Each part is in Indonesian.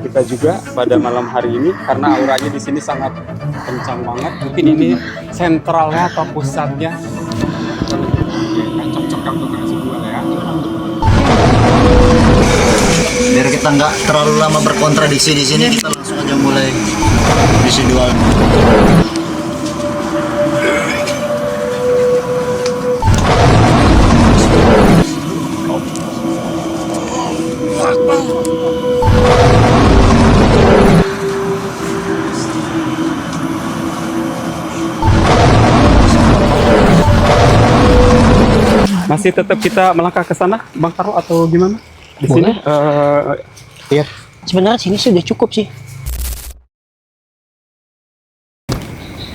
Kita juga pada malam hari ini karena auranya di sini sangat kencang banget. Mungkin ini sentralnya atau pusatnya. Cocok untuk nasi buah ya. Biar kita nggak terlalu lama berkontradiksi di sini, kita langsung aja mulai visual. Masih tetap kita melangkah ke sana, Bang Karlo, atau gimana? Di sini? Iya. Sebenarnya sini sudah cukup sih.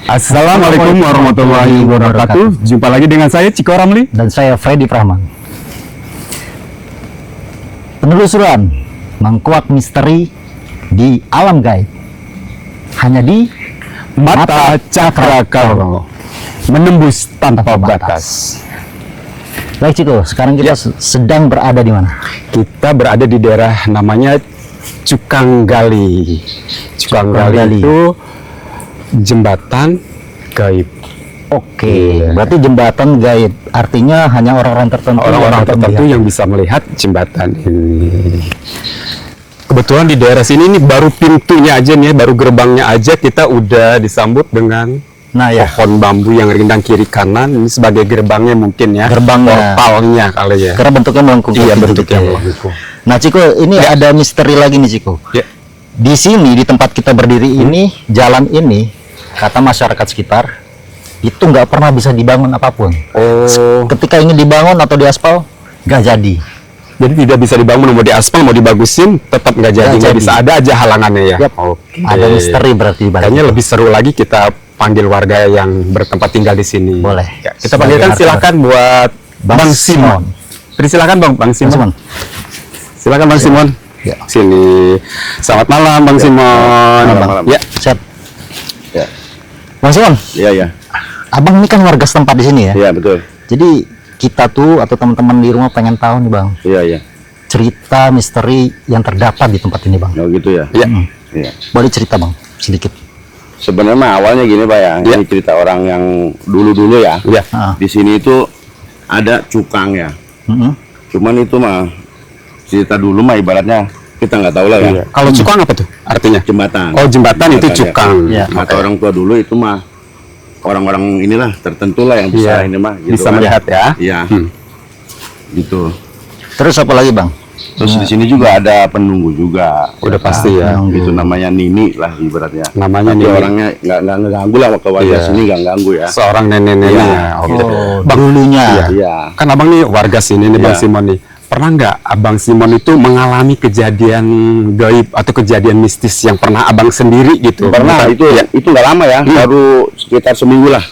Assalamualaikum warahmatullahi wabarakatuh. Jumpa lagi dengan saya Ciko Ramli Dan saya Freddy Prahman. Penelusuran mengkuak misteri di alam gaib hanya di Mata Cakrakala, menembus tanpa batas. Baik Ciko, sekarang kita sedang berada di mana? Kita berada di daerah namanya Cukanggali. Cukanggali itu jembatan gaib. Oke, berarti jembatan gaib artinya hanya orang-orang tertentu. Orang-orang tertentu yang bisa melihat jembatan ini. Kebetulan di daerah sini ini baru pintunya aja nih, baru gerbangnya aja kita udah disambut dengan pohon bambu yang rindang kiri kanan. Ini sebagai gerbangnya mungkin ya. Gerbangnya. Portalnya kali ya. Karena bentuknya melengkung. Iya, gitu bentuknya ya. melengkung. Nah Ciko, ini ada misteri lagi nih Ciko. Ya. Di sini, di tempat kita berdiri ini, jalan ini, kata masyarakat sekitar, itu nggak pernah bisa dibangun apapun. Oh. Ketika ingin dibangun atau diaspal, nggak jadi. Jadi tidak bisa dibangun, mau diaspal, mau dibagusin, tetap nggak jadi. Nggak bisa, ada aja halangannya ya. Yap. Oke. Ada misteri berarti. Kayaknya lebih seru lagi kita panggil warga yang bertempat tinggal di sini. Boleh. Ya, kita panggilkan, silakan buat Bang Simon. Silakan Bang Simon. Silakan Bang Simon. Ya. Sini. Selamat malam Bang Simon. Malam. Ya. Siap. Ya. Bang Simon. Iya, iya. Abang ini kan warga setempat di sini ya. Iya, betul. Jadi kita tuh atau teman-teman di rumah pengen tahu nih Bang, Iya, iya. cerita misteri yang terdapat di tempat ini Bang. Oh, gitu ya. Ya. Iya. Boleh cerita Bang, sedikit. Sebenarnya mah awalnya gini, Pak ya. Iya. Ini cerita orang yang dulu-dulu ya. Ya. Di sini itu ada cukang ya. Cuman itu mah cerita dulu mah ibaratnya kita nggak tahu lah ya. Iya. Kalau cukang apa tuh artinya? Jembatan. Oh, jembatan itu ya. cukang. Ya. Kata orang tua dulu itu mah orang-orang inilah tertentu lah yang bisa Iya. ini mah. Gitu Bisa kan. melihat ya. Iya. Gitu. Terus apa lagi Bang? Terus di sini juga ada penunggu juga. Udah pasti ya. Itu namanya Nini lah ibaratnya. Namanya Tapi Nini. orangnya nggak ngeganggu lah ke warga Iya. sini, nggak ganggu ya. Seorang nenek-nenek. Iya. Ya. Oke. Bang, Dulunya. Iya. Iya. Kan abang nih warga sini nih Bang Iya. Simon nih. Pernah nggak abang Simon itu mengalami kejadian gaib atau kejadian mistis yang pernah abang sendiri gitu? Pernah itu nggak lama ya, baru sekitar seminggu lah.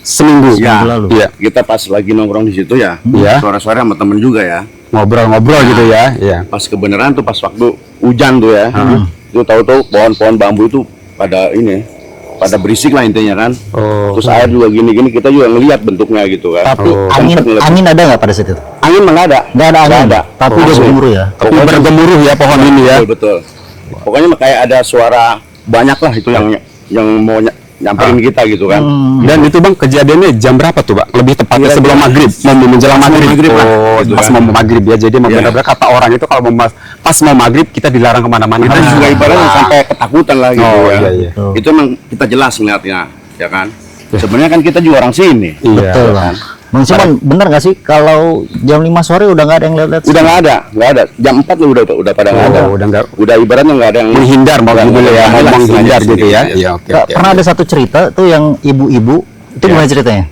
Seminggu. Ya. lalu. Iya. Kita pas lagi nongkrong di situ ya, Iya. suara-suara sama temen juga ya. Ngobrol-ngobrol gitu ya. Iya. Pas kebenaran tuh pas waktu hujan tuh ya, itu tahu-tahu pohon-pohon bambu itu pada berisik lah intinya kan. Oh. Terus air juga gini-gini, kita juga ngelihat bentuknya gitu kan. Tapi Oh. angin ada nggak pada saat itu? Angin mah nggak ada. Nggak ada angin. Nggak ada. Tapi Oh, dia asli. bergemuruh ya. Tapi bergemuruh ya pohon ini ya. Betul, betul. Pokoknya mah kayak ada suara banyak lah itu yang mau nyamperin kita gitu kan. Dan itu Bang kejadiannya jam berapa tuh Bang? Lebih tepatnya Kira-kira sebelum maghrib, mau menjelang maghrib. maghrib lah, Oh, gitu pas kan. mau maghrib ya. Jadi Iya. benar-benar kata orang itu kalau pas mau maghrib kita dilarang kemana-mana. Kita juga ibaratnya sampai ketakutan lah gitu Oh, ya. iya, iya. Itu emang kita jelas ngeliatnya, ya kan. Sebenarnya kan kita juga orang sini. Iya. Betul Bang. Bang Simon, bener nggak sih kalau jam 5 sore udah nggak ada yang lihat-lihat? Udah nggak ada. Jam 4 lu udah pada nggak ada. Oh, udah nggak. Udah ibaratnya nggak ada yang Menghindar mau Nggak- gitu ya, nggak mau ada menghindar sengaja gitu ya. sendiri. Iya, oke. Nggak, oke. pernah ada satu cerita tuh yang ibu-ibu itu Iya. gimana ceritanya?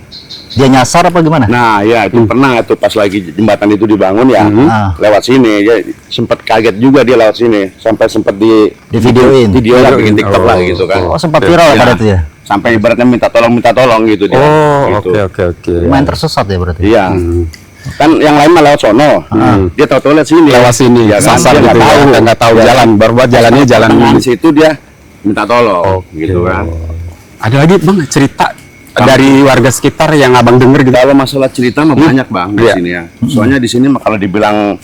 Dia nyasar apa gimana? Nah, ya itu pernah tuh pas lagi jembatan itu dibangun ya, Ah. lewat sini dia sempat kaget juga dia lewat sini, sampai sempat di Di-videoin. video lah bikin TikTok lah gitu kan. Oh, sempat viral Ya, pada itu ya? Sampai ibaratnya minta tolong gitu dia. Oh, gitu. oke. Lumayan tersesat ya berarti? Iya. Kan yang lain mah lewat sono. Dia tahu-tahu lewat sini. Lewat sini, Ya kan? sasar Dia gitu ya, nggak tahu Ya. jalan, baru buat jalannya jalan Tengah ini. situ dia minta tolong gitu kan. Ada lagi Bang cerita dari warga sekitar yang abang denger gitu? Kalau masalah cerita mah banyak Bang di Iya. sini ya. Soalnya di sini mah kalau dibilang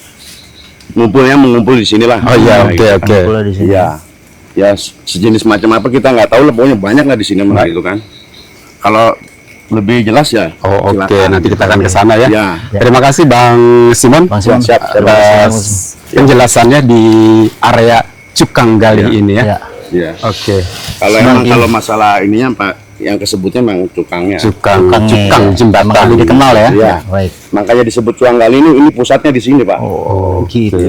mengumpul di sini lah. Oh iya, oke Nah, oke. Pula di sini. Ya, ya sejenis macam apa kita nggak tahu lah, pokoknya banyak lah di sini Bang, itu kan. Kalau lebih jelas ya. Oh oke, silakan. nanti kita akan ke sana ya. Ya. Terima kasih Bang Simon, Bang Simon. Siap, siap. atas penjelasannya di area Cukang Gali Ya. ini ya. Ya. Ya. Oke, Kalau emang kalau masalah ininya Pak, yang kesebutnya memang cukangnya. Cukang Cukang jembatan. emang lebih dikenal ya. Iya. Baik. Makanya disebut Cukang Gali ini pusatnya di sini Pak. Oh, gitu.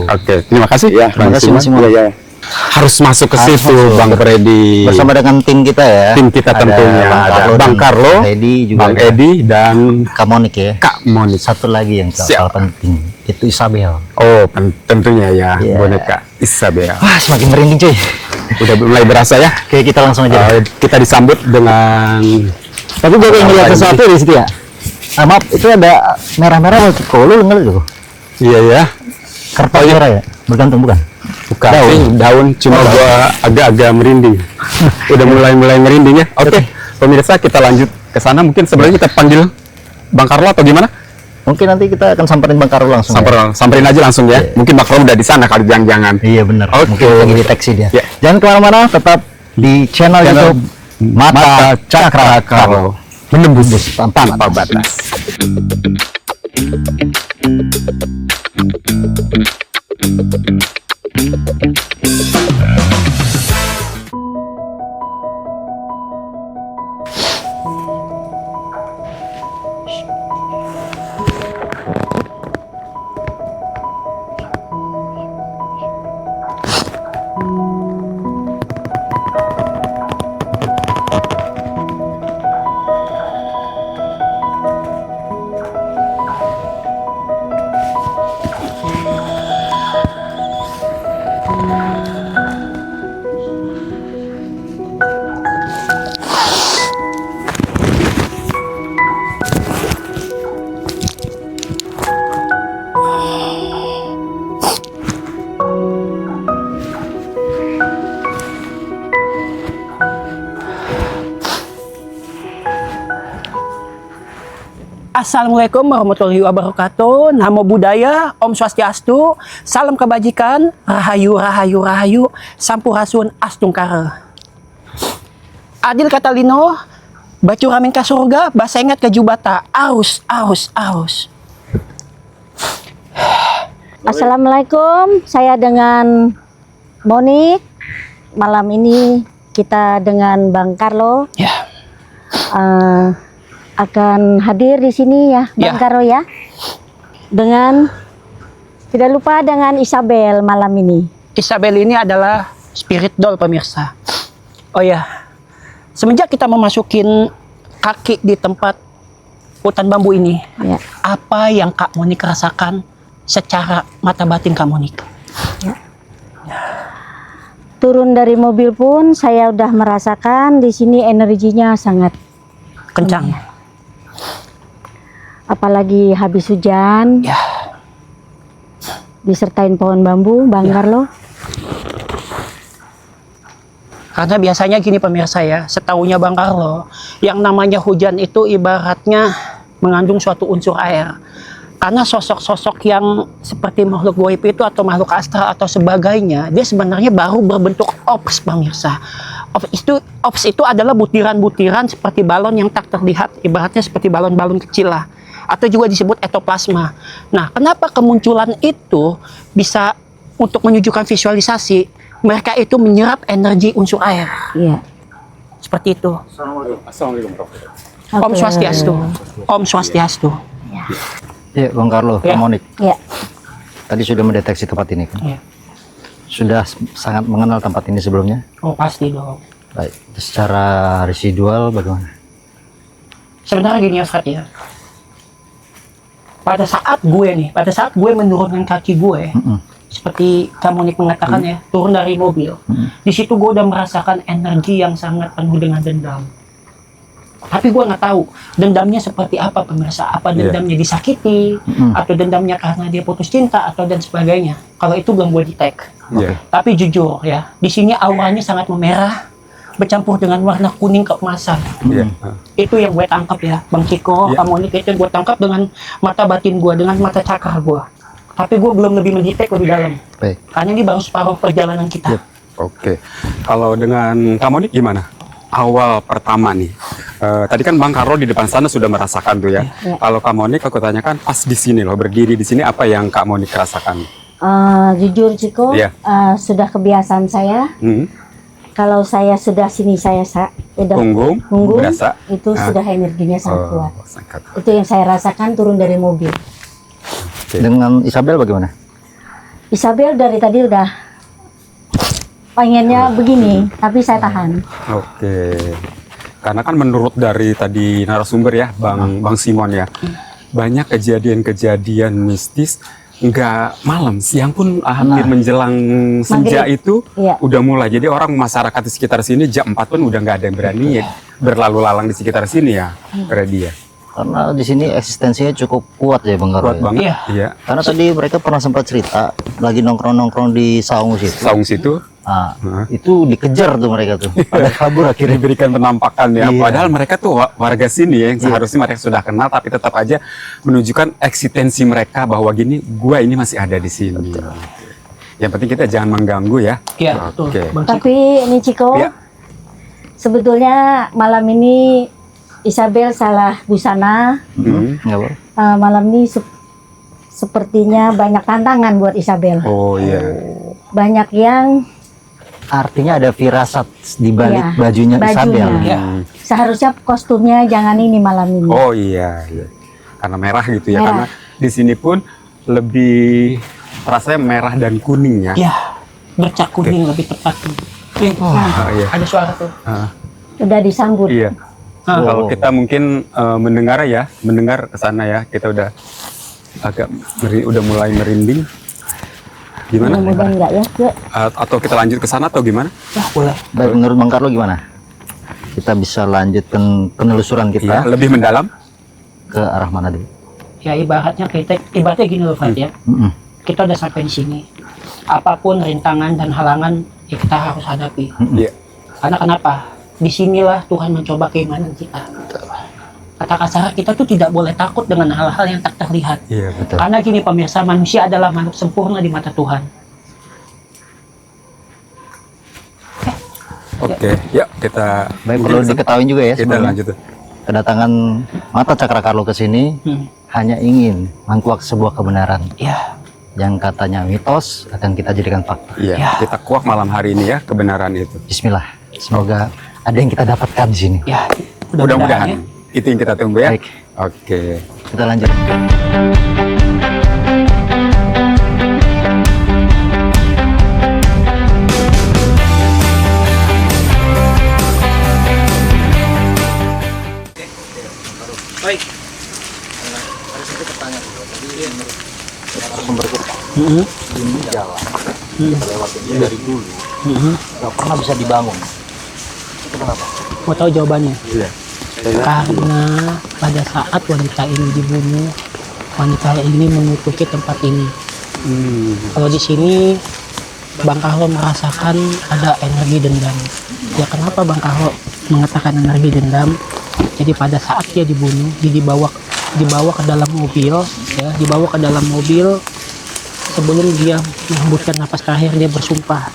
Oke, terima kasih. Ya, Bang terima kasih, Bang Simon. Simon. Iya, ya. Harus masuk ke Harus situ, masuk. Bang Freddy. Bersama dengan tim kita ya. tim kita Ada tentunya ada Bang dan Carlo, Edi juga. Bang ada. Edi dan Kak Monik ya. Kak Monik. Satu lagi yang Siap. soal penting itu Isabel. Oh, tentunya ya, Iya. boneka Isabel. Wah, semakin merinding cuy. Udah mulai berasa ya. Oke, kita langsung aja. Kita disambut dengan Tapi gue kayak ngeliat sesuatu di situ ya. Ah, maaf, itu ada merah-merah mau kolul enggak itu? iya ya, Kertas merah ya? Bergantung bukan? bukan daun, cuma gua agak-agak merinding. Udah mulai merinding ya. Oke, pemirsa kita lanjut ke sana. Mungkin sebenarnya kita panggil Bang Carlo atau gimana? Mungkin nanti kita akan samperin Bang Karul langsung. Ya? Samperin aja langsung ya. Mungkin Bang Carlo udah di sana kali jangan-jangan. Iya benar. Oke. Mungkin lagi deteksi dia. Ya. Jangan kemana-mana, tetap di channel YouTube Mata Cakra Carlo menembus tanpa batas. Assalamualaikum warahmatullahi wabarakatuh. Namo Buddhaya, Om Swastiastu, salam kebajikan, rahayu, rahayu, rahayu, sampurasun astungkara. Adil kata Lino, bacu ramin ke surga, bahasa ingat ke jubata, aus, aus, aus. Assalamualaikum, saya dengan Monik. Malam ini kita dengan Bang Carlo Ya, akan hadir di sini ya, Bang Ya. Carlo ya. Dengan tidak lupa dengan Isabel malam ini. Isabel ini adalah spirit doll pemirsa. Oh ya, semenjak kita memasukin kaki di tempat hutan bambu ini, Ya. apa yang Kak Monik rasakan secara mata batin Kak Monik? Turun dari mobil pun saya udah merasakan di sini energinya sangat, Kencang. apalagi habis hujan, Ya, disertain pohon bambu, Bang Carlo. karena biasanya gini pemirsa ya, setahunya Bang Carlo, yang namanya hujan itu ibaratnya mengandung suatu unsur air. Karena sosok-sosok yang seperti makhluk goib itu atau makhluk astral atau sebagainya, dia sebenarnya baru berbentuk ops pemirsa. Ops itu adalah butiran-butiran seperti balon yang tak terlihat, ibaratnya seperti balon-balon kecil lah. Atau juga disebut etoplasma. Nah, kenapa kemunculan itu bisa untuk menunjukkan visualisasi? Mereka itu menyerap energi unsur air. Iya. Seperti itu. Assalamualaikum. Om Swastiastu. Om Swastiastu. Ya, Bang Carlo, Ya. Kak Monik. Ya. Tadi sudah mendeteksi tempat ini kan? Ya. Sudah sangat mengenal tempat ini sebelumnya. Oh, pasti dong. Baik, secara residual bagaimana? Sebenarnya gini ya, Fred ya. Pada saat gue menurunkan kaki gue, seperti kamu mengatakan ya, turun dari mobil, di situ gue udah merasakan energi yang sangat penuh dengan dendam. Tapi gue nggak tahu dendamnya seperti apa pemirsa. Apa dendamnya disakiti, atau dendamnya karena dia putus cinta, atau dan sebagainya. Kalau itu belum gue detect. Iya. Tapi jujur ya, di sini auranya sangat memerah, bercampur dengan warna kuning keemasan. Iya. Itu yang gue tangkap ya, Bang Ciko, Ya. Kamu itu gue tangkap dengan mata batin gue, dengan mata cakra gue. Tapi gue belum lebih mendetek lebih dalam. Baik. Karena ini baru separuh perjalanan kita. Oke. Kalau dengan kamu nih gimana? Awal pertama nih. Tadi kan Bang Karlo di depan sana sudah merasakan tuh ya. Iya. Kalau Kak Monik aku tanyakan pas di sini loh, berdiri di sini apa yang Kak Monik rasakan? Jujur Ciko, Iya. sudah kebiasaan saya. Hmm? Kalau saya sudah sini saya udah Punggung, berasa? itu sudah energinya sangat kuat. sangat. Itu yang saya rasakan turun dari mobil. Oke. Dengan Isabel bagaimana? Isabel dari tadi udah pengennya begini, tapi saya tahan. Oke. Karena kan menurut dari tadi narasumber ya, Bang Simon ya, banyak kejadian-kejadian mistis nggak malam, siang pun hampir menjelang senja itu Iya. udah mulai. Jadi orang masyarakat di sekitar sini jam 4 pun udah nggak ada yang berani berlalu lalang di sekitar sini ya, Redi ya. Karena di sini eksistensinya cukup kuat ya Bang Karlo. Kuat ya? banget. Iya. Iya. Karena tadi mereka pernah sempat cerita lagi nongkrong-nongkrong di saung situ. Saung situ Itu dikejar tuh mereka tuh. Pada kabur akhirnya. diberikan penampakan ya. Iya. Padahal mereka tuh warga sini ya, yang seharusnya mereka sudah kenal, tapi tetap aja menunjukkan eksistensi mereka bahwa gini, gua ini masih ada di sini. Yang penting kita jangan mengganggu ya. Iya, betul. Oke. Bang Ciko. Tapi ini Ciko, Iya. sebetulnya malam ini Isabel salah busana. Nggak apa? Malam ini sepertinya banyak tantangan buat Isabel. Oh iya. Banyak yang Artinya ada firasat di balik Iya, bajunya Isabel. Iya. seharusnya kostumnya jangan ini malam ini. Oh iya, iya. Karena merah gitu ya. Merah. Karena di sini pun lebih rasanya merah dan kuning ya. Ya, bercak kuning lebih tepat. Iya. Ada suara tuh. Udah disambut. Iya. Kalau kita mungkin mendengar ke sana ya, kita udah agak udah mulai merinding. Gimana? Mudah-mudahan enggak ya. Yuk. Atau kita lanjut ke sana atau gimana? Wah, boleh. Baik, menurut Bang Karlo gimana? Kita bisa lanjutkan penelusuran Iya, kita lebih mendalam. ke arah mana dulu? Ya ibaratnya gini loh Fat ya. Kita udah sampai di sini. Apapun rintangan dan halangan ya kita harus hadapi. Iya. Karena kenapa? Disinilah Tuhan mencoba keimanan kita. Kata kasar kita tuh tidak boleh takut dengan hal-hal yang tak terlihat. Iya, betul. Karena gini pemirsa, manusia adalah makhluk sempurna di mata Tuhan. Oke, ya kita Baik, perlu diketahui juga ya kita sebenarnya. lanjut. Kedatangan Mata Cakra Karlo ke sini hanya ingin mengkuak sebuah kebenaran Ya, yang katanya mitos akan kita jadikan fakta. Iya, Ya. kita kuak malam hari ini ya kebenaran itu. Bismillah. Semoga ada yang kita dapatkan di sini. ya. Mudah-mudahan ya. itu yang kita tunggu ya. Baik. Oke. Kita lanjut. Baik. Sumber kita ini jalan kita lewatin ini dari dulu nggak pernah bisa dibangun. Itu kenapa? Mau tahu jawabannya? Iya. Karena pada saat wanita ini dibunuh, wanita ini menutupi tempat ini. Kalau di sini Bang Karlo merasakan ada energi dendam. Ya kenapa Bang Karlo mengatakan energi dendam? Jadi pada saat dia dibunuh, dia dibawa ke dalam mobil, ya, dibawa ke dalam mobil. Sebelum dia menghembuskan napas terakhir, dia bersumpah,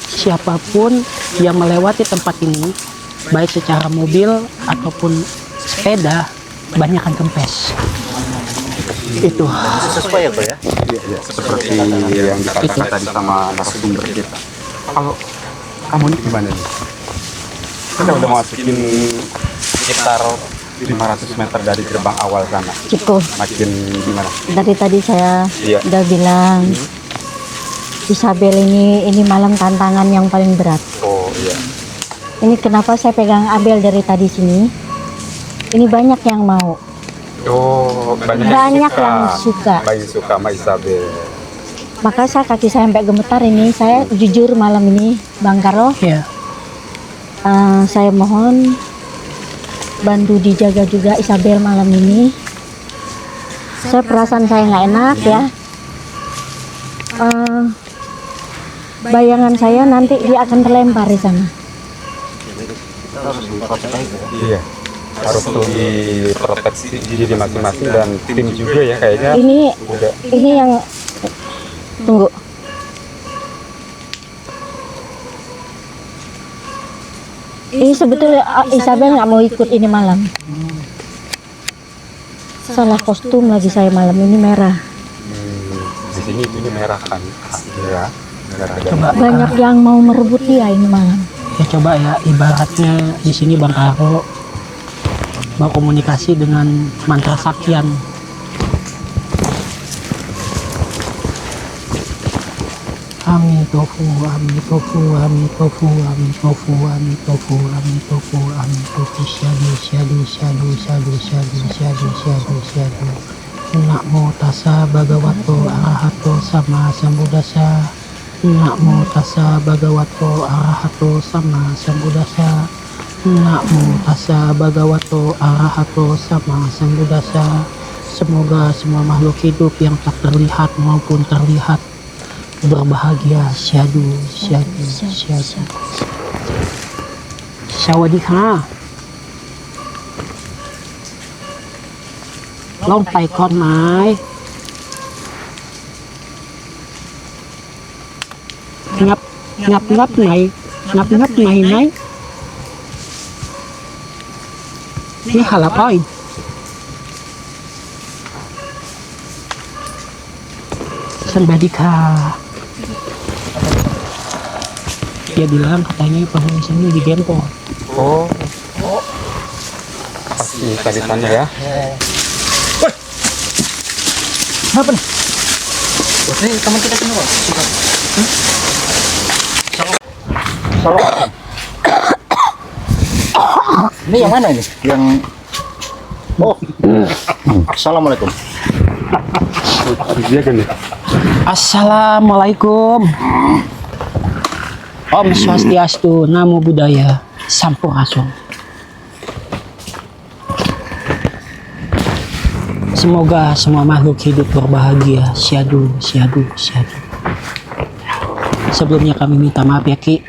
siapapun yang melewati tempat ini, baik secara mobil ataupun sepeda, banyak akan kempes. Itu. Sesuai ya, Bro ya? Iya, seperti yang dikatakan tadi sama narasumber kita. Kalau kamu ini gimana nih? Kita udah masukin sekitar 500 meter dari gerbang awal sana. Cukup. Makin gimana? Dari tadi saya Iya. udah bilang Isabel ini malam tantangan yang paling berat. Oh iya. Ini kenapa saya pegang Abel dari tadi sini? Ini banyak yang mau. Oh, banyak Banyak yang suka. Banyak suka sama Isabel. Maka kaki saya sampai gemetar ini. Saya jujur malam ini, Bang Karlo, Ya. saya mohon bantu dijaga juga Isabel malam ini. Saya perasaan saya nggak enak ya. Bayangan saya nanti dia akan terlempar di sana. Kita harus berbuat baik ya. Iya. harus lebih proteksi diri masing-masing dan tim juga ya kayaknya. Ini yang tunggu. Ini sebetulnya Isabel nggak mau ikut ini malam. Salah kostum lagi saya malam ini merah. Di sini itu merah kan, ya. Banyak yang mau merebut dia ini malam. Ya coba ya, ibaratnya di sini Bang Karo mau komunikasi dengan mantra saktian. Amitofu, amitofu, amitofu, amitofu, amitofu, amitofu, amitofu, syadu. Namo tassa bhagavato arahato sama sambuddhassa. Namo tassa bhagavato arahato sama sambuddhassa. Namo tassa bhagavato arahato sama sambuddhassa. Semoga semua makhluk hidup yang tak terlihat maupun terlihat berbahagia. Syadu. Sawadika. Long tay con mái. Ngập này này. Ini halapoin. Sembadika. Dia bilang katanya penghuni sini di Genpo. Oh. Pasti tadi tanya ya. Apa nih? Ini teman kita semua. Salah. Ini yang mana ini? Yang Assalamualaikum. Dia kan ya. Assalamualaikum. Om Swastiastu, Namo Buddhaya, Sampurasun. Semoga semua makhluk hidup berbahagia. Syadu. Sebelumnya kami minta maaf ya Ki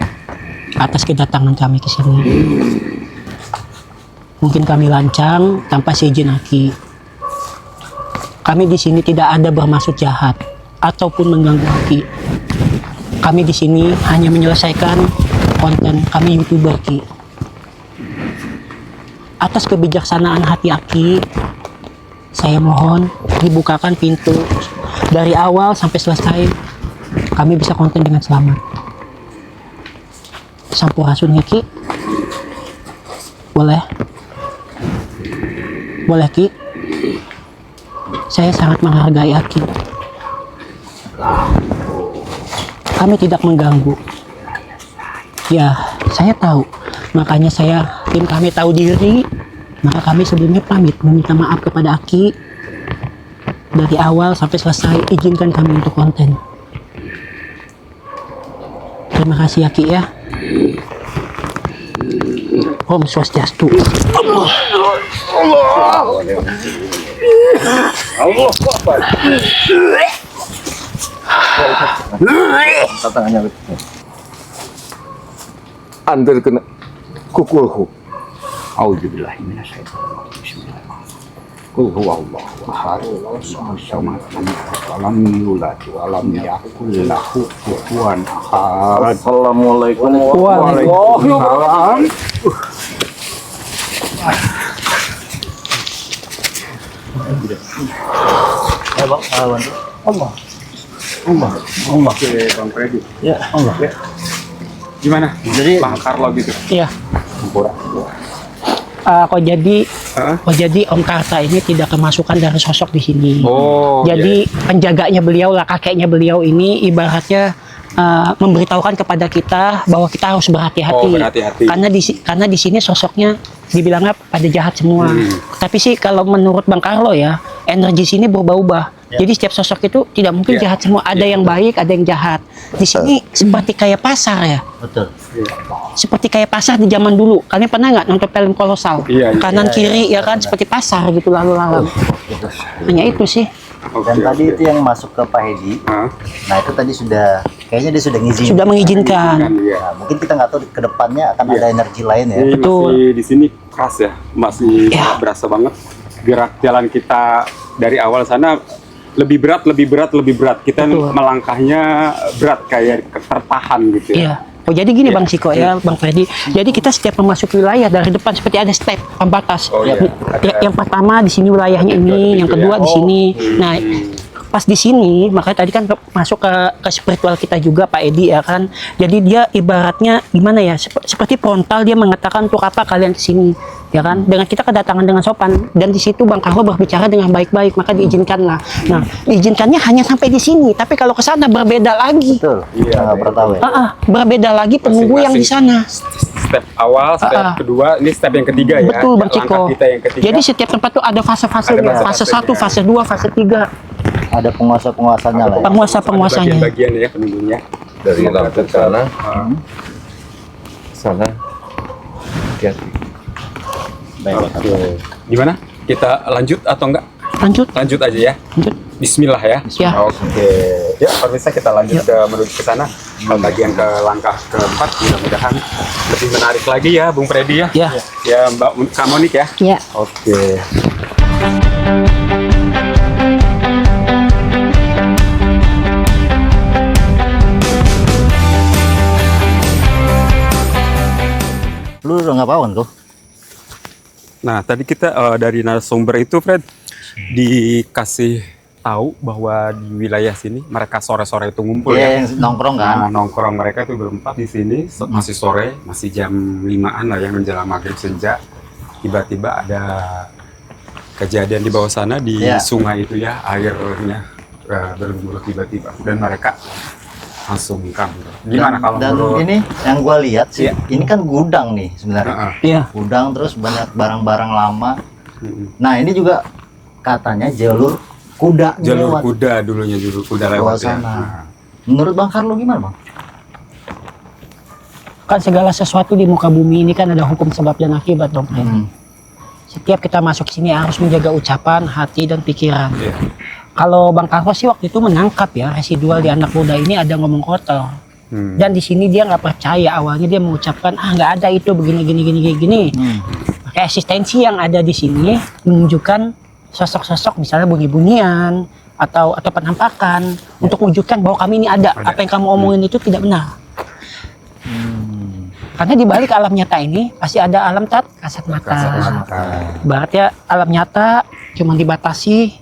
atas kedatangan kami ke sini. Mungkin kami lancang tanpa seizin Ki. Kami di sini tidak ada bermaksud jahat ataupun mengganggu Ki. Kami di sini hanya menyelesaikan konten kami YouTuber Ki. Atas kebijaksanaan hati Aki, saya mohon dibukakan pintu dari awal sampai selesai. Kami bisa konten dengan selamat. Sampurasun ya Ki. Boleh Ki. Saya sangat menghargai Aki. Kami tidak mengganggu. Ya, saya tahu. Makanya tim kami tahu diri. Maka kami sebelumnya pamit meminta maaf kepada Aki. Dari awal sampai selesai, izinkan kami untuk konten. Terima kasih Aki ya. Om Swastiastu. Allah. Tangannya. Antar kena kukulku. Auzubillahi minasyaitonir Bismillahirrahmanirrahim. Qul huwallahu ahad. Allahu samad. Lam yulad wa lam yakul lahu kufuwan ahad. Assalamualaikum warahmatullahi wabarakatuh. Allah. Oke, Bang Freddy. Ya, Allah. Gimana? Jadi Bang Carlo gitu. Iya. Kok jadi Om Karta ini tidak kemasukan dari sosok di sini. Oh. Jadi penjaganya beliau lah, kakeknya beliau ini ibaratnya memberitahukan kepada kita bahwa kita harus berhati-hati. Oh, berhati-hati. Karena di sini sosoknya dibilangnya pada jahat semua. Tapi sih kalau menurut Bang Carlo ya, energi sini berubah-ubah. Jadi setiap sosok itu tidak mungkin jahat semua. Ada yang baik, ada yang jahat. Di sini seperti kayak pasar ya. betul. Seperti kayak pasar di zaman dulu. Kalian pernah nggak nonton film Kolosal? Iya, Kanan kiri ya kan, seperti pasar gitu lalu lalang. Hanya itu sih. Dan tadi itu yang masuk ke Pak Hedi. Nah itu tadi kayaknya dia sudah ngizin. Sudah mengizinkan. Iya. Nah, mungkin kita nggak tahu ke depannya akan ada energi lain ya. Ini Betul. masih di sini keras ya, masih Ya. berasa banget gerak jalan kita dari awal sana lebih berat. Kita Betul. melangkahnya berat kayak tertahan gitu ya. Iya. Oh jadi gini Bang Ciko ya, Bang Freddy. Jadi kita setiap memasuki wilayah dari depan seperti ada step pembatas. Oh, iya. Yang pertama di sini wilayahnya ini, yang kedua di sini. Nah, pas di sini makanya tadi kan masuk ke spiritual kita juga Pak Edi ya kan. Jadi dia ibaratnya gimana ya? Seperti frontal dia mengatakan untuk apa kalian ke sini. Ya kan, dengan kita kedatangan dengan sopan dan di situ Bang Carlo berbicara dengan baik-baik maka diizinkanlah. Nah, diizinkannya hanya sampai di sini, tapi kalau ke sana berbeda lagi. Betul. Iya, Kita nggak pernah tahu ya. Berbeda lagi penunggu yang di sana. Step awal, step kedua, ini step yang ketiga ya. Betul Bang Langkah Ciko. kita yang ketiga. Jadi setiap tempat tuh ada fase-fasenya. Ada Fase 1, fase-fasenya. fase 2, fase 3. Ada penguasa-penguasanya lah ya. Penguasa-penguasanya. Bagian-bagian ya penunggunya. Dari lampu sana, sana. Baik, Oke. Gimana? Kita lanjut atau enggak? Lanjut. Lanjut aja ya. Lanjut. Bismillah ya. Ya. Oke. Ya, pemirsa kita lanjut menuju ke sana. Bagian ke langkah keempat, mudah-mudahan lebih menarik lagi ya, Bung Freddy ya. Ya. Ya, Mbak Kak Monik ya. Ya. Oke. Lu udah nggak paham tuh? Nah, tadi kita dari narasumber itu, Fred, dikasih tahu bahwa di wilayah sini mereka sore-sore itu ngumpul Iya, ya. yang nongkrong kan. Nah, nongkrong mereka itu berempat di sini, masih sore, masih jam 5-an lah ya menjelang maghrib senja. Tiba-tiba ada kejadian di bawah sana di Iya. sungai itu ya, airnya bergemuruh tiba-tiba dan mereka langsung kabur. Gimana kalau Dan menurut ini yang gua lihat sih, Iya. ini kan gudang nih sebenarnya. Heeh. Iya. Gudang terus banyak barang-barang lama. Mm-mm. Nah ini juga katanya jalur kuda jalur lewat kuda dulunya, jalur kuda bawah lewat ya. sana. Nah. Menurut Bang Carlo gimana Bang? Kan segala sesuatu di muka bumi ini kan ada hukum sebab dan akibat dong. Hmm. Setiap kita masuk sini harus menjaga ucapan, hati, dan pikiran. Iya. Kalau Bang Carlo sih waktu itu menangkap ya residual di anak muda ini ada ngomong kotor. Hmm. Dan di sini dia nggak percaya, awalnya dia mengucapkan nggak ada itu begini gini. Maka eksistensi yang ada di sini menunjukkan sosok-sosok misalnya bunyi-bunyian atau penampakan untuk menunjukkan bahwa kami ini ada. Apa yang kamu omongin itu tidak benar. Karena di balik alam nyata ini pasti ada alam kasat mata. Kasat mata. Ibaratnya alam nyata cuma dibatasi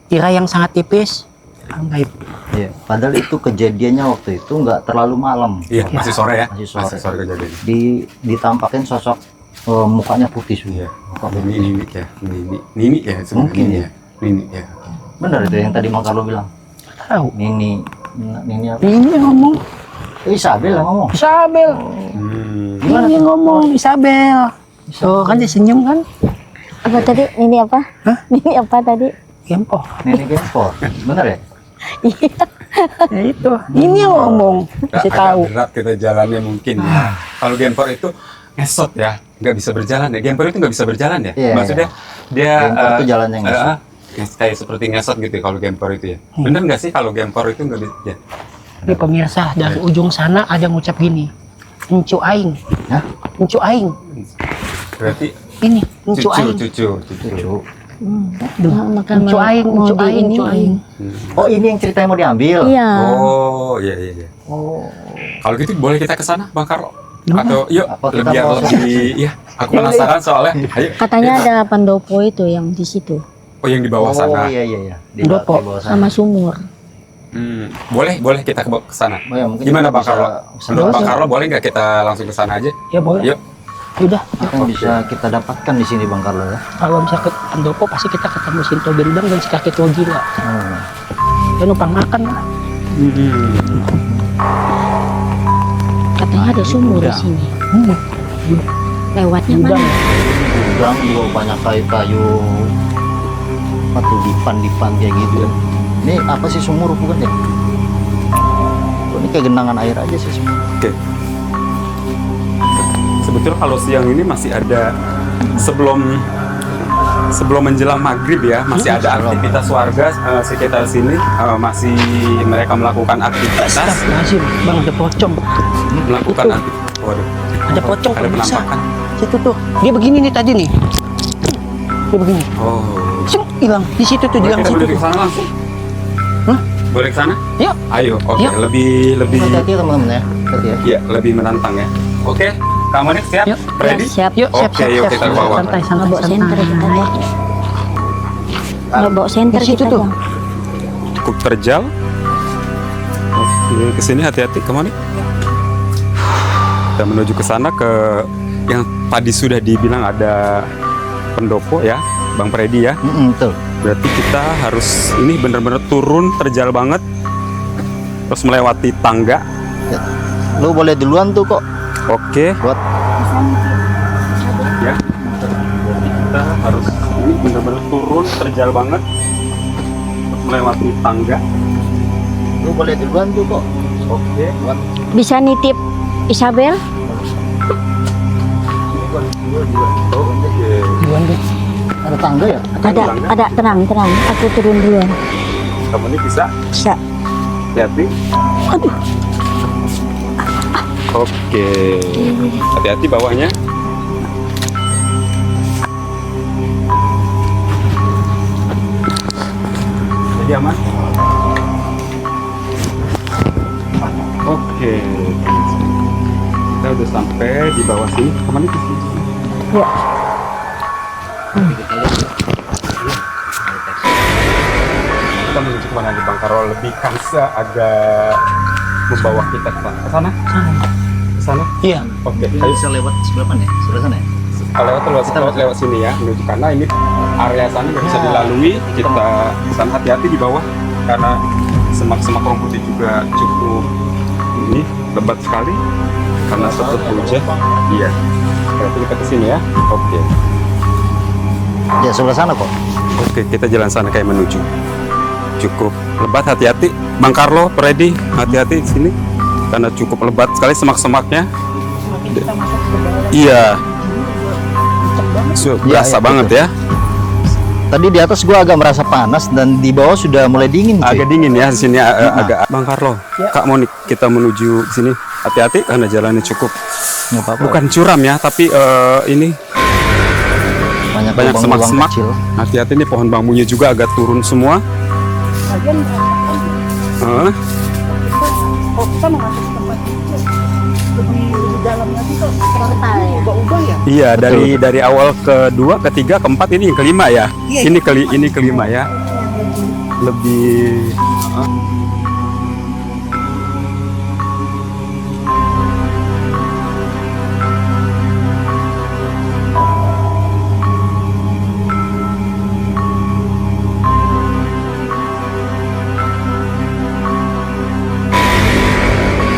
tirai yang sangat tipis, alam gaib. Iya. Padahal itu kejadiannya waktu itu nggak terlalu malam. Iya, masih sore ya. Masih sore. Masih sore kejadian. Ditampakin sosok mukanya putih Iya. Muka Nini, putih. Nini ya, Nini ya sebenarnya. Mungkin ya. Nini ya. Benar itu yang tadi Bang Carlo bilang. Tahu. Nini apa? Ini yang ngomong, Isabel yang ngomong. Isabel. Gimana Ini yang tuh? ngomong Isabel. So kan dia senyum kan? Apa tadi? Ini apa? Hah? Ini apa tadi? Gempo. Nini Gempor. Benar ya? Ya itu. Ini yang ngomong. Kasih tahu. Berat kita jalannya mungkin ya. Kalau Gempor itu ngesot ya, nggak bisa berjalan ya. Gempor itu nggak bisa berjalan ya. Iya, Maksudnya dia Gempor itu jalannya ngesot. kayak seperti ngesot gitu ya kalau Gempor itu ya. Bener nggak sih kalau Gempor itu nggak bisa? Ya. Ini pemirsa dari ujung sana ada ngucap gini. Encu aing. Hah? Encu aing. Berarti Ini encu aing. cucu. Cucu. Makan Encu aing, mau encu di aing, ini. encu aing. Oh ini yang ceritanya mau diambil? Iya. Oh, iya. Oh. Kalau gitu boleh kita ke sana, Bang Carlo? Gimana? Atau yuk, Apa kita biar mau- lebih, ya, aku penasaran soalnya. Ayo. Katanya ada pendopo itu yang di situ Oh, yang di bawah Oh sana. iya. Di Pendopo. bawah sama sana. sumur. Boleh kita ke sana. Oh, ya, mungkin Gimana kita Bang bisa- Carlo? bisa Menurut Bang bisa. Carlo boleh nggak kita langsung ke sana aja? Ya boleh. Yuk. Udah. Apa yang bisa kita dapatkan di sini Bang Carlo ya? Kalau bisa ke pendopo pasti kita ketemu Sinto Bendang dan si kakek tua gila. Dan numpang makan lah. Katanya ada sumur di sini. Lewatnya Gudang. mana? Gudang juga banyak kayu-kayu apa tuh dipan kayak gitu ya. Ini apa sih sumur bukan ya? Oh, ini kayak genangan air aja sih sumur. Oke. Sebetulnya kalau siang ini masih ada sebelum sebelum menjelang maghrib ya, masih ada aktivitas warga sekitar sini, masih mereka melakukan aktivitas, Astagfirullahaladzim, bang ada pocong. melakukan Itu. aktivitas. Waduh, Ada pocong ada kalau bisa. penampakan. Situ tuh, dia begini nih tadi nih. Dia begini. Oh, Langsung hilang di situ tuh, di boleh gang kita situ boleh ke tuh. sana langsung? Hah? Boleh ke sana? Yuk. Ayo, oke, Yuk. lebih Hati-hati ya teman-teman ya. Hati ya. ya lebih menantang ya. Oke, kamu nih siap? Yuk. Ready? Siap. Yuk, siap, Oke, siap, yuk siap. kita ke bawah. Santai, santai, Bawa senter kita santai. ya. Bawa senter Di situ kita tuh. bang. Cukup terjal. Oke, kesini hati-hati, kamu nih. Kita menuju ke sana ke yang tadi sudah dibilang ada pendopo ya, Bang Freddy ya. Betul. Berarti kita harus ini bener-bener turun terjal banget, terus melewati tangga. Ya. Lu boleh duluan tuh kok. Oke, Buat ya. Kita harus ini bener-bener turun terjal banget, terus melewati tangga. lu boleh duluan tuh kok. Oke. Buat Bisa nitip Isabel? Oke. Duluan deh. ada tangga ya? Ada, tenang. Aku turun duluan. Kamu ini bisa Bisa. hati-hati. Aduh. Oke. Hati-hati bawahnya. Jadi aman. Oke. Kita udah sampai di bawah sini. Kemana sih? Ya. Kita menuju kemana di Bang Karol? Lebih kansa agak membawa kita ke sana. Ke sana? Ke sana? Iya. Oke. Kita Ayo. bisa lewat sebelah mana ya? Sebelah sana ya? Lewat sini ya, menuju karena ini area sana nggak bisa dilalui. Kita sana hati-hati di bawah karena semak-semak rumputnya juga cukup ini lebat sekali karena sempat hujan. Iya. Berarti kita kesini ya. Oke. Ya sebelah sana kok. Oke, kita jalan sana kayak menuju. Cukup lebat, hati-hati. Bang Carlo, Freddy, hati-hati di sini karena cukup lebat sekali semak-semaknya. Iya. Berasa Iya, banget betul. ya. Tadi di atas gua agak merasa panas dan di bawah sudah mulai dingin. cuy. Agak dingin ya di sini agak. Bang Carlo, Kak Monik, kita menuju ke sini. Hati-hati karena jalannya cukup Nggak apa-apa. bukan curam ya, tapi ini banyak lubang-lubang semak-semak. kecil. Hati-hati nih pohon bambunya juga agak turun semua. Heeh. Iya, dari awal kedua, ketiga, keempat, ini yang kelima ya. Ini kelima ya. Lebih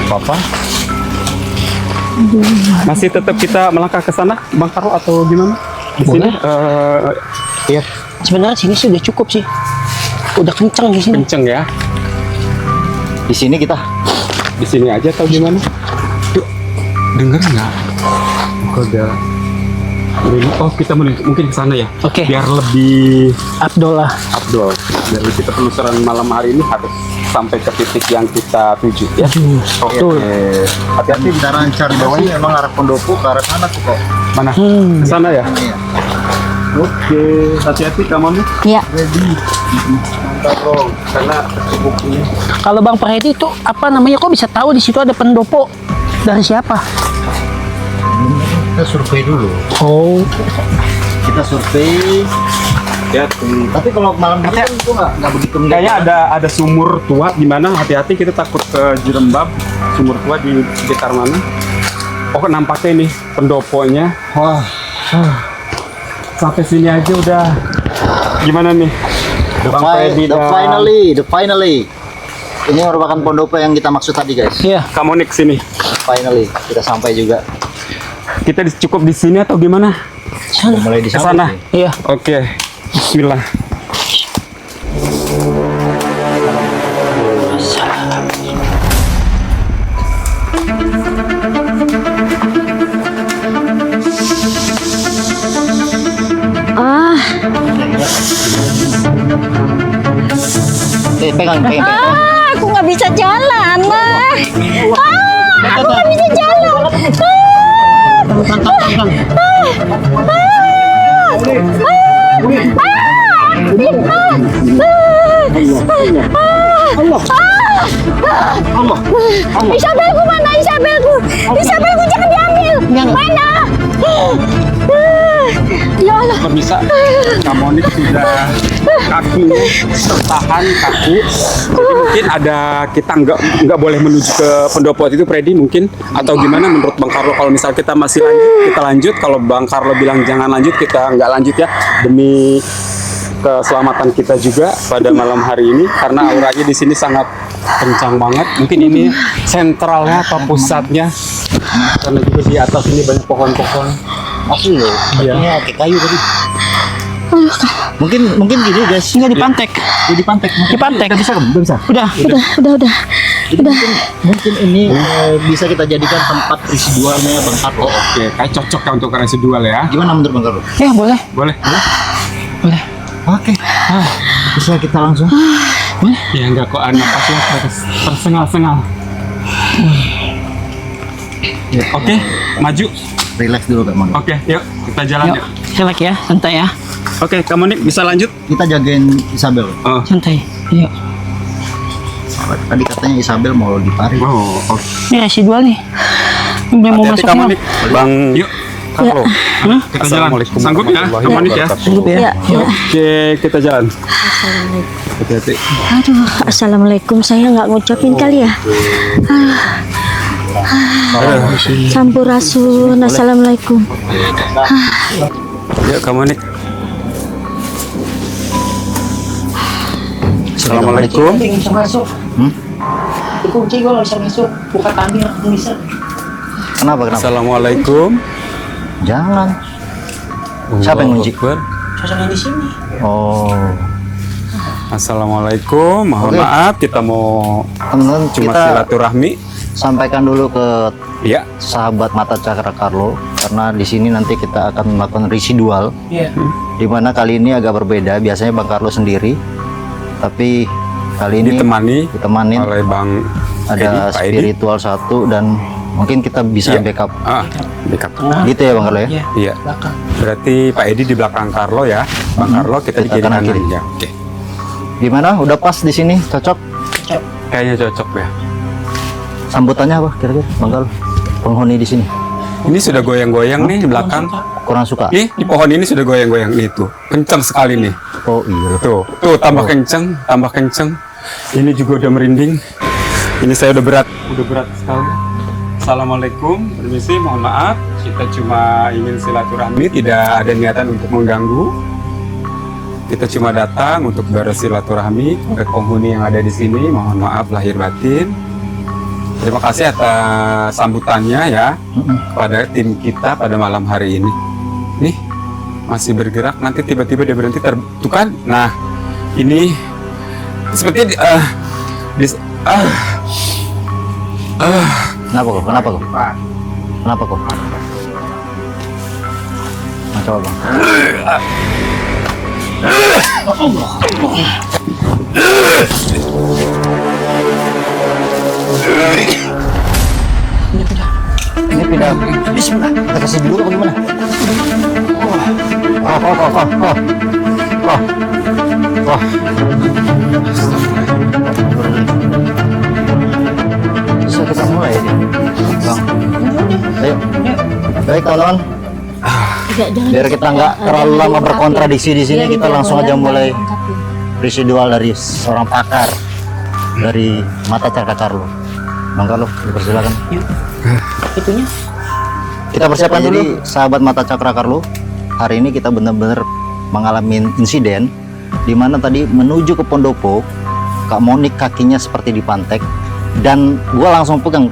apa? Masih tetap kita melangkah ke sana, Bang Karlo, atau gimana? Di sini Iya. Sebenarnya sini sudah cukup sih. Udah kenceng di sini. kenceng ya. Di sini kita. Di sini aja atau gimana? Yuk, denger nggak? Kode. Oh, kita mungkin ke sana ya. Oke. Biar lebih Abdullah. Abdul. Biar kita penelusuran malam hari ini harus sampai ke titik yang kita tuju ya. Oke. Betul. Hati-hati di Cara cari bawahnya emang arah pendopo ke arah sana tuh kok. mana? Ke sana ya. Iya. Oke, hati-hati kamu nih. Ya. Karena cukup ini. Kalau Bang Freddy itu apa namanya? Kok bisa tahu di situ ada pendopo? Dari siapa? Kita survei dulu. Oh, Kita survei. Hati-hati. Tapi kalau malam ini kan itu nggak begitu. Kayaknya ada sumur tua di mana, hati-hati kita takut ke Jerembab. Sumur tua di sekitar mana? Oh, nampaknya nih pendoponya. Wah. Sampai sini aja udah gimana nih? Bang Freddy dan Finally. Ini merupakan pendopo yang kita maksud tadi, guys. iya. kamu nih sini. Finally kita sampai juga. Kita cukup di sini atau gimana? Udah mulai di Ke sana. Iya. Oke. Bismillah. Ah, pegang. Aku nggak bisa jalan. Aku nggak bisa jalan. Isabelku mana? Isabelku jangan diambil. Mana? Ya Allah. Bisa Kamonik sudah kakinya tertahan kaku. Jadi mungkin ada kita nggak boleh menuju ke pendopo itu Freddy mungkin atau gimana menurut Bang Carlo kalau misal kita masih lanjut kita lanjut kalau Bang Carlo bilang jangan lanjut kita nggak lanjut ya demi keselamatan kita juga pada malam hari ini karena auranya di sini sangat kencang banget. Mungkin ini sentralnya atau pusatnya karena juga di atas ini banyak pohon-pohon. Asli loh, kakinya kayak kayu tadi. Mungkin gini guys. Tinggal dipantek. Dipantek. Dipantek. Bisa kan? Bisa. Udah. Jadi mungkin ini bisa kita jadikan tempat residualnya Bang Carlo. Oke, kayak cocok ya untuk residual ya. Gimana menurut Bang Carlo? Ya boleh. Boleh. Oke. Bisa kita langsung. Ya enggak kok napasnya tersengal-sengal. Oke, maju. Relax dulu Kak Monik. Oke, yuk kita jalan Yuk, yuk. relax ya, santai ya. Oke, Kak Monik bisa lanjut? Kita jagain Isabel. Oh, Santai. Yuk. Tadi katanya Isabel mau diparing. oh oke. Ini residual nih. Ini mau Hati-hati masuk Kak nih. Monik. Bang, yuk. Carlo. Hah? Kita jalan. Sanggup ya, Kak Monik ya? Sanggup ya. Oke, kita jalan. Hati-hati. Aduh, assalamualaikum. Saya nggak ngucapin kali ya. Sampurasun. Assalamualaikum. Yuk, Kak Monik. Assalamualaikum. Nggak bisa masuk. Dikunci gue nggak bisa masuk. Buka tabir nggak bisa. Kenapa? Assalamualaikum. Jangan. Siapa yang kunci? Akbar. Sosoknya di sini. Oh, Assalamualaikum. Mohon Oke. maaf, kita mau teman-teman cuma kita silaturahmi. sampaikan dulu ke Ya. sahabat Mata Cakra Carlo karena di sini nanti kita akan melakukan residual. Iya. Dimana kali ini agak berbeda. Biasanya Bang Carlo sendiri, tapi kali ini Ditemani ditemanin oleh Bang ada Edi, Pak Edi. spiritual satu dan mungkin kita bisa Iya. backup. Backup. Gitu ya Bang Carlo ya. Iya. Iya. Belakang. Berarti Pak Edi di belakang Carlo ya. Bang Carlo kita di Kita kiri kanan kanan. kiri. Ya, oke. Gimana? Udah pas di sini? Cocok? Cep. Kayaknya cocok ya. Sambutannya apa kira-kira Bang Carlo? Penghuni di sini Ini sudah goyang-goyang nih di belakang. kurang suka? Ih, di pohon ini sudah goyang-goyang nih tuh. Kencang sekali nih. Oh iya. Tuh tambah kenceng, tambah kenceng. Ini juga udah merinding. Ini saya udah berat sekali. Assalamualaikum, permisi, mohon maaf. Kita cuma ingin silaturahmi, tidak ada niatan untuk mengganggu. Kita cuma datang untuk bersilaturahmi ke penghuni yang ada di sini. Mohon maaf lahir batin. Terima kasih atas sambutannya ya kepada tim kita pada malam hari ini. Nih masih bergerak, nanti tiba-tiba dia berhenti tuh kan. Nah ini seperti Kenapa kok? Nah, coba Bang. Ini pindah. Bismillah. Kita kasih dulu apa gimana? Wah. Bisa kita mulai ya, Bang. Ayo. Baik kawan. Biar kita nggak terlalu lama berkontradiksi di sini, kita langsung aja mulai residual dari seorang pakar dari Mata Cakra Carlo. Bang Carlo, dipersilakan. Itunya. Kita persiapkan dulu, sahabat Mata Cakra Carlo. Hari ini kita benar-benar mengalami insiden di mana tadi menuju ke pendopo, Kak Monik kakinya seperti dipantek dan gua langsung pegang.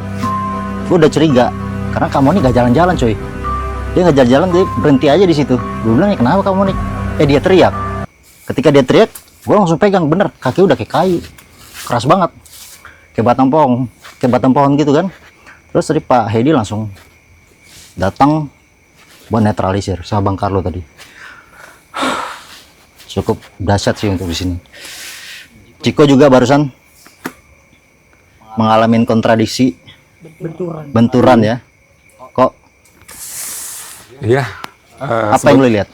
Gua udah curiga karena Kak Monik gak jalan-jalan, coy. Dia nggak jalan-jalan, dia berhenti aja di situ. Gue bilang, ya kenapa Kak Monik? Dia teriak. Ketika dia teriak, gue langsung pegang, bener, kaki udah kayak kayu, keras banget, kayak batang pohon gitu kan. Terus tadi Pak Hedi langsung datang buat netralisir sama Bang Carlo tadi. Cukup dahsyat sih untuk di sini. Ciko juga barusan mengalami kontradiksi, benturan ya. Kok Iya. apa yang lu lihat?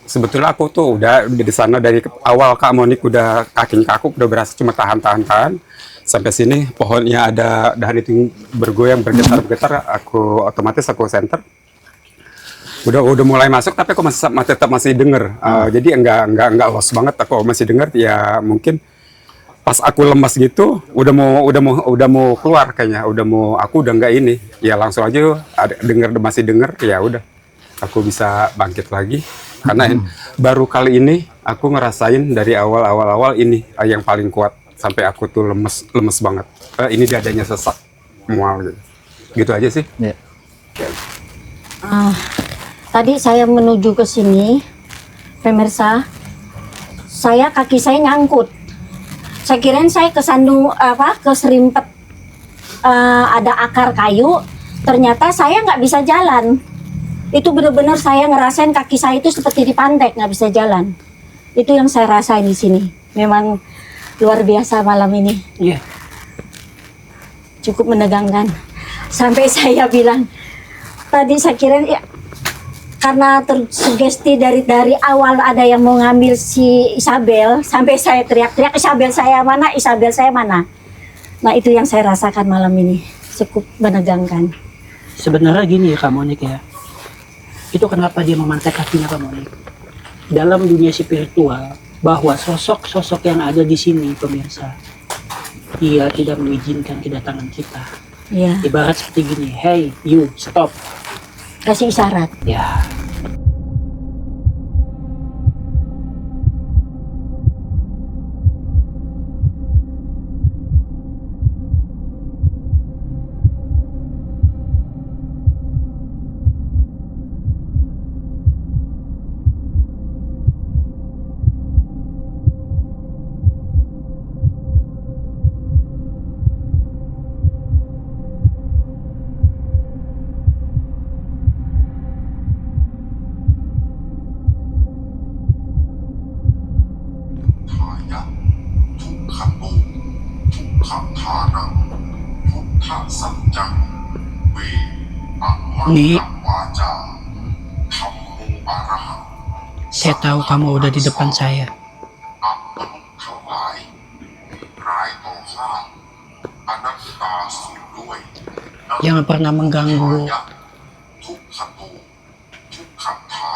Sebetulnya aku tuh udah di sana dari awal Kak Monik udah kakinya kaku, udah berasa cuma tahan. Sampai sini pohonnya ada dahan itu bergoyang, bergetar, aku otomatis aku senter. Udah mulai masuk tapi aku tetap masih denger. Jadi enggak lost banget, aku masih denger ya. Mungkin pas aku lemas gitu udah mau keluar kayaknya, aku udah enggak ini. Ya langsung aja masih denger ya udah. Aku bisa bangkit lagi karena baru kali ini aku ngerasain dari awal ini yang paling kuat sampai aku tuh lemes banget. Ini dadanya sesak, mual gitu aja sih. Ya. Tadi saya menuju ke sini, pemirsa, kaki saya nyangkut. Saya kirain saya keserimpet ada akar kayu. Ternyata saya nggak bisa jalan. Itu benar-benar saya ngerasain kaki saya itu seperti dipantek, nggak bisa jalan. Itu yang saya rasain di sini. Memang luar biasa malam ini. Iya. Cukup menegangkan. Sampai saya bilang, tadi saya kira ya, karena tersugesti dari awal ada yang mau ngambil si Isabel, sampai saya teriak-teriak, Isabel saya mana? Nah itu yang saya rasakan malam ini, cukup menegangkan. Sebenarnya gini ya Kak Monik ya. Itu kenapa dia memantai kakinya Kak Monik. Dalam dunia spiritual, bahwa sosok-sosok yang ada di sini pemirsa, dia tidak mengizinkan kedatangan kita. Iya. Ibarat seperti gini, hey you stop. Kasih isyarat. Ya. Nih, saya tahu kamu udah di depan saya. Jangan pernah mengganggu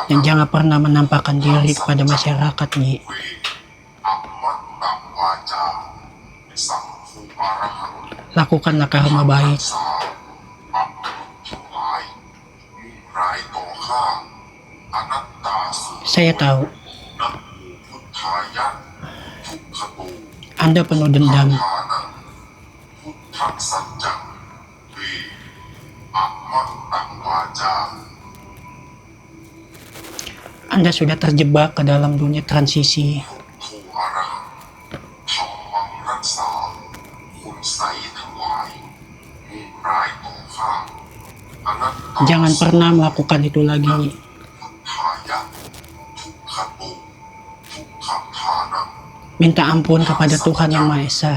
dan jangan pernah menampakkan diri kepada masyarakat, Nyi. Lakukanlah karma baik. Saya tahu Anda penuh dendam. Anda sudah terjebak ke dalam dunia transisi. Jangan pernah melakukan itu lagi. Minta ampun kepada Tuhan Yang Maha Esa.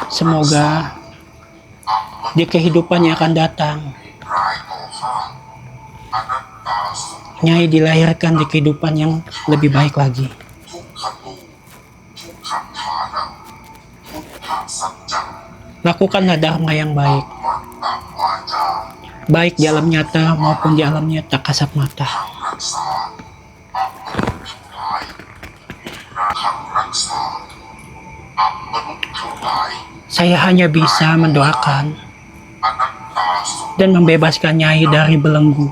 Semoga di kehidupan yang akan datang, Nyai dilahirkan di kehidupan yang lebih baik lagi. Lakukanlah dharma yang baik, baik di alam nyata maupun di alam nyata kasat mata. Saya hanya bisa mendoakan dan membebaskan Nyai dari belenggu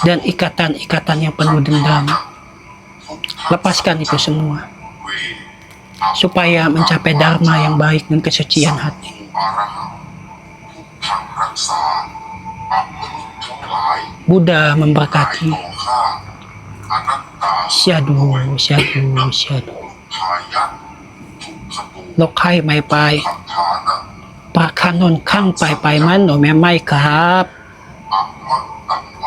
dan ikatan-ikatan yang penuh dendam. Lepaskan itu semua supaya mencapai dharma yang baik dan kesucian hati. Buddha memberkati. Syadu, syadu, syadu. Lokai mai pai. Pak Kanon Kang pai pai man no me mai kap.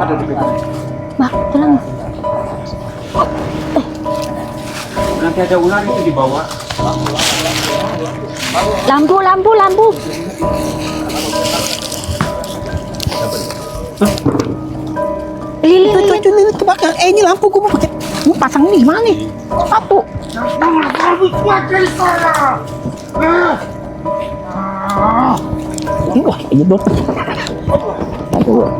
Mak, pulang. Nanti ada ular itu di bawah. Lampu, lampu, lampu. Lilin, lilin. Itu pakai. Ini lampu gua mau pakai. Mau pasang ini gimana nih? Lampu. Wah, ini dong. Aduh.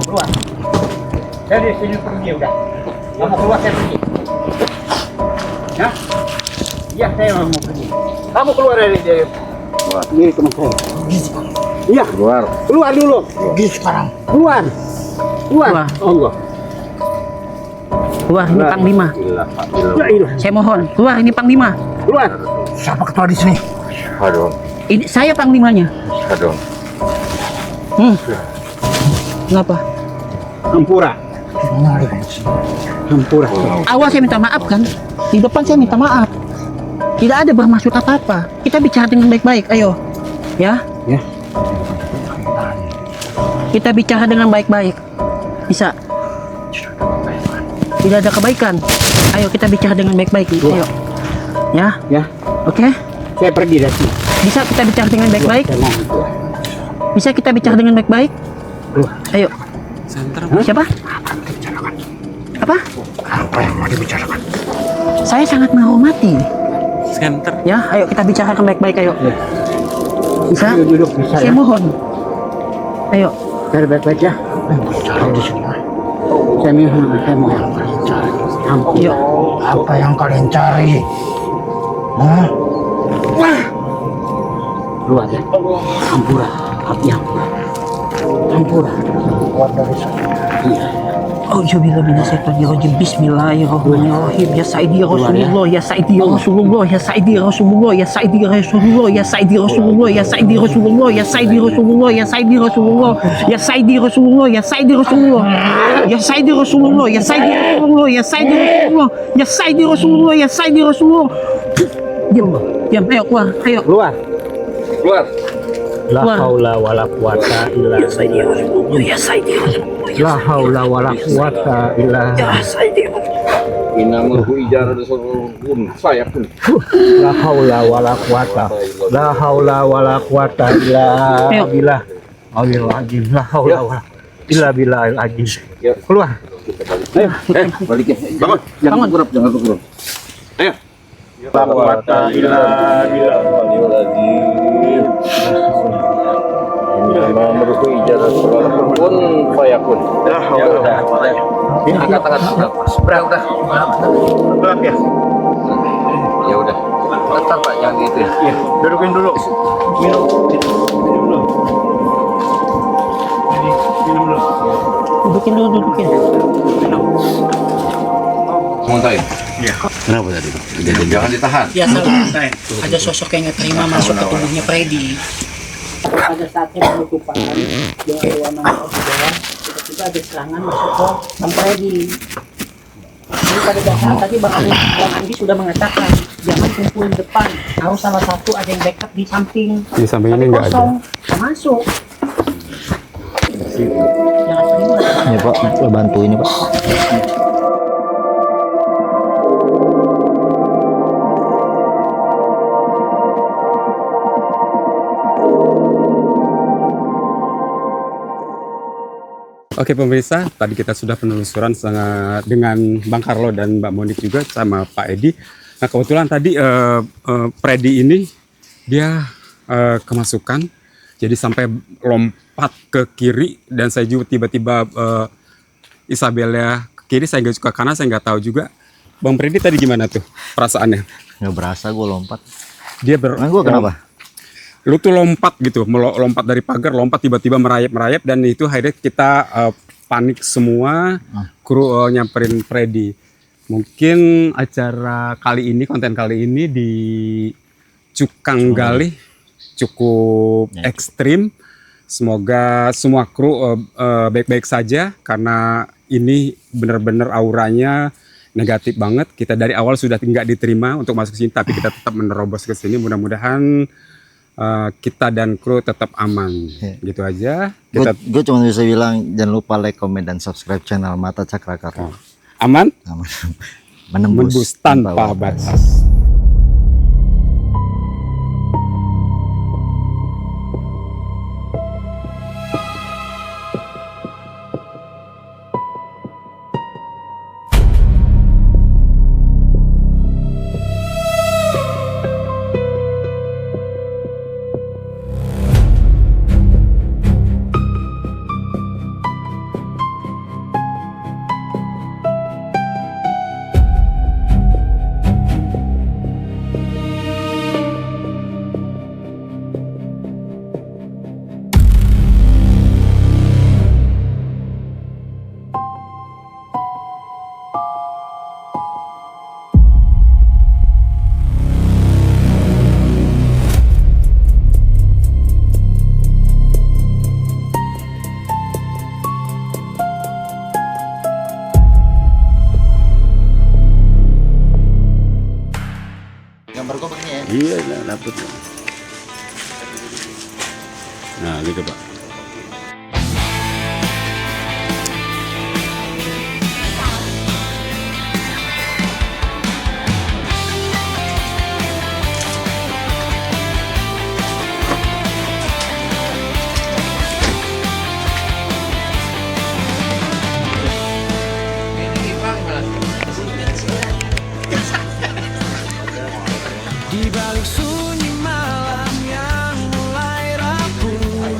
Keluar. Saya di sini pergi udah. Kamu keluar saya pergi. Ya? Iya saya mau pergi. Kamu keluar dari ini teman saya. Iya. Keluar. Keluar dulu. Pergi sekarang. Keluar. Keluar. Keluar. Oh enggak. Keluar ini Panglima. Ya ilah. Saya mohon, keluar ini Panglima. Keluar. Siapa ketua di sini? Aduh. Ini saya Panglimanya. Aduh. Kenapa? Hampura. Hampura. Awal saya minta maaf kan? Di depan saya minta maaf. Tidak ada bermaksud apa-apa. Kita bicara dengan baik-baik, ayo. Ya? Ya. Kita bicara dengan baik-baik. Bisa? Tidak ada kebaikan. Ayo kita bicara dengan baik-baik. Ayo. Ya? Ya. Oke? Saya pergi dari sini. Bisa kita bicara dengan baik-baik? Tenang, keluar. Bisa kita bicara dengan baik-baik? Keluar. Ayo. Siapa? Apa? Apa yang mau dibicarakan? Saya sangat menghormati. Center. Ya, ayo kita bicarakan baik-baik, ayo. Bisa? Ayo duduk, bisa Saya ya? mohon. Ayo. Cari baik-baik ya. Bicara di sini. Saya mau yang kalian cari. Yuk. Apa yang kalian cari? Hah? Keluar ya. Hampura. Hati hampura. Hampura. Keluar dari sana. Iya. Auzubillahiminasyaitonirrajim. Bismillahirrahmanirrahim. Ya Saidi Rasulullah, ya Saidi Rasulullah, ya Saidi Rasulullah, ya Saidi Rasulullah, ya Saidi Rasulullah, ya Saidi Rasulullah, ya Saidi Rasulullah, ya Saidi Rasulullah, ya Saidi Rasulullah, ya Saidi Rasulullah, ya Saidi Rasulullah, ya Saidi Rasulullah, ya Saidi Rasulullah, ya Saidi Rasulullah, ya Saidi Rasulullah. Diam, ayo keluar, ayo. Keluar. Keluar. La Keluar. haula wala quwata illa Ya Saidi Rasulullah, ya Saidi Rasulullah, La haula wala quwata illa ya Saidi. Inamahu ijara kun saya pun. La haula wala quwata. La haula wala quwata illa Ayo. billah. Alil azim. La haula wala illa billahil azim. Keluar. Ayo, balik ya. Bangun. Jangan bergerak, jangan bergerak. Ayo. La quwata illa billah. Alil azim. Inamahu ijara kun fayakun. La haula wala quwata. Angkat. Udah. Gelap ya. Ya udah. Tetap Pak, jangan gitu ya. Iya, dudukin dulu. Minum. Minum dulu. Jadi, minum dulu. Dudukin dulu, dudukin. Montain. Iya. Kenapa tadi? Jangan ditahan. Ya salah. Ada sosok yang nggak terima masuk ke tubuhnya Freddy. Pada saatnya penutupan dengan ruangan di bawah, tiba-tiba ada serangan masuk ke Bang Freddy. Jadi pada dasar tadi Bang Andi sudah mengatakan jangan kumpul di depan, harus salah satu ada yang backup di samping. Di samping ini nggak ada. Kosong, masuk. Jangan terima. Ini Pak, bantu ini Pak. Oke pemirsa, tadi kita sudah penelusuran sangat dengan Bang Carlo dan Mbak Monik juga sama Pak Edi. Nah kebetulan tadi Freddy ini dia kemasukan, jadi sampai lompat ke kiri dan saya juga tiba-tiba Isabella ke kiri, saya nggak suka kanan, saya nggak tahu juga. Bang Freddy tadi gimana tuh perasaannya? Nggak berasa gue lompat. Dia Nah, gue kenapa? Lu tuh lompat gitu, lompat dari pagar, lompat tiba-tiba merayap-merayap dan itu akhirnya kita panik semua, kru nyamperin Freddy. Mungkin acara kali ini, konten kali ini di Cukang Galih cukup ekstrim. Semoga semua kru baik-baik saja karena ini benar-benar auranya negatif banget. Kita dari awal sudah nggak diterima untuk masuk sini, tapi kita tetap menerobos ke sini. Mudah-mudahan kita dan kru tetap aman. Gitu aja. Gue cuma bisa bilang jangan lupa like, comment, dan subscribe channel Mata Cakra Karlo. Aman? Aman. Menembus tanpa batas. Gambar gue begini ya. Iya, dapet. Nah, gitu Pak. Di balik sunyi malam yang mulai rapuh,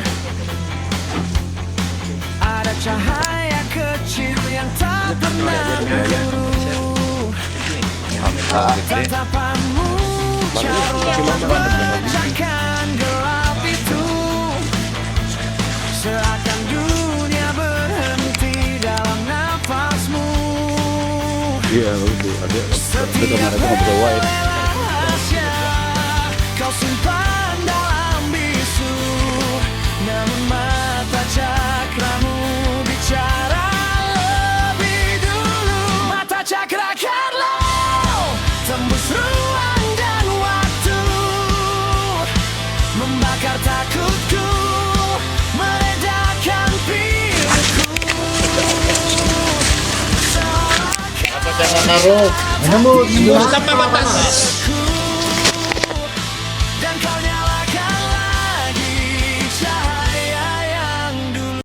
ada cahaya kecil yang tak pernah beruru. Tatapanmu jauh memecahkan gelap itu, seakan dunia berhenti dalam nafasmu. Iya, itu ada. Itu kemarin itu nggak bisa wide. Kau simpan dalam bisu, namun mata cakramu bicara lebih dulu. Mata cakra Karlo tembus ruang dan waktu, membakar takutku, meredakan piluku. Mata cakra Karlo menembus sampai batas.